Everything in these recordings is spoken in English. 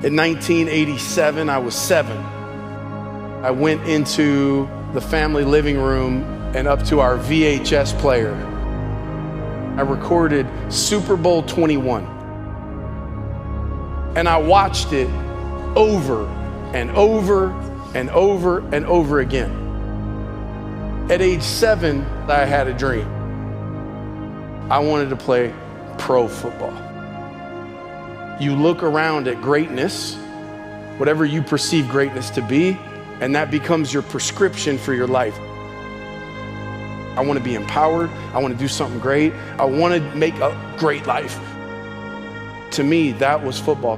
In 1987, I was 7. I went into the family living room and up to our VHS player. I recorded Super Bowl 21. And I watched it over and over and over and over again. At age 7, I had a dream. I wanted to play pro football. You look around at greatness, whatever you perceive greatness to be, and that becomes your prescription for your life. I want to be empowered. I want to do something great. I want to make a great life. To me, that was football.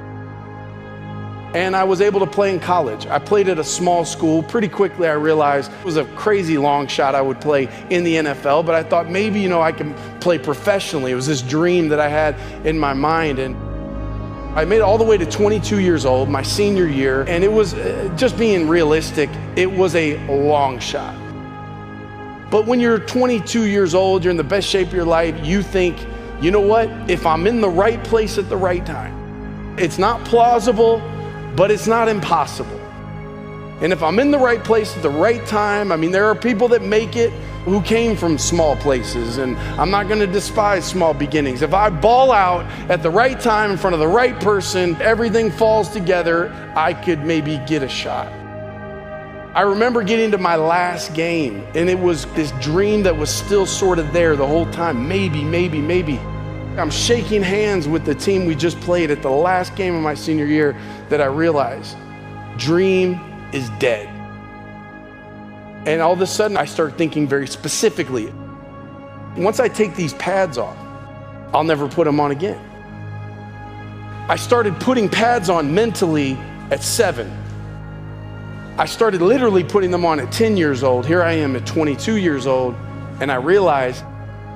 And I was able to play in college. I played at a small school. Pretty quickly, I realized it was a crazy long shot I would play in the NFL, but I thought maybe, I can play professionally. It was this dream that I had in my mind. And I made it all the way to 22 years old, my senior year, and it was, just being realistic, it was a long shot. But when you're 22 years old, you're in the best shape of your life, you think, you know what? If I'm in the right place at the right time, it's not plausible, but it's not impossible. And if I'm in the right place at the right time, there are people that make it who came from small places, and I'm not gonna despise small beginnings. If I ball out at the right time in front of the right person, everything falls together, I could maybe get a shot. I remember getting to my last game, and it was this dream that was still sort of there the whole time. Maybe. I'm shaking hands with the team we just played at the last game of my senior year that I realized, dream is dead. And all of a sudden, I start thinking very specifically, once I take these pads off, I'll never put them on again. I started putting pads on mentally at 7. I started literally putting them on at 10 years old. Here I am at 22 years old, and I realized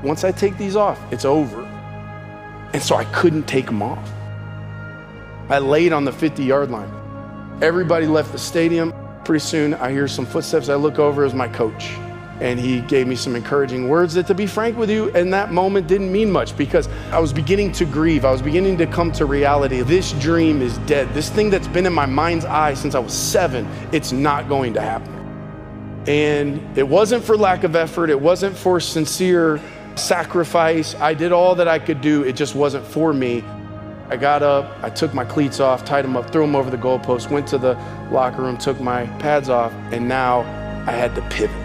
once I take these off, it's over. And so I couldn't take them off. I laid on the 50-yard line. Everybody left the stadium. Pretty soon, I hear some footsteps. I look over, it was my coach. And he gave me some encouraging words that, to be frank with you, in that moment didn't mean much, because I was beginning to grieve. I was beginning to come to reality. This dream is dead. This thing that's been in my mind's eye since I was 7, it's not going to happen. And it wasn't for lack of effort. It wasn't for sincere sacrifice. I did all that I could do. It just wasn't for me. I got up, I took my cleats off, tied them up, threw them over the goalpost, went to the locker room, took my pads off, and now I had to pivot.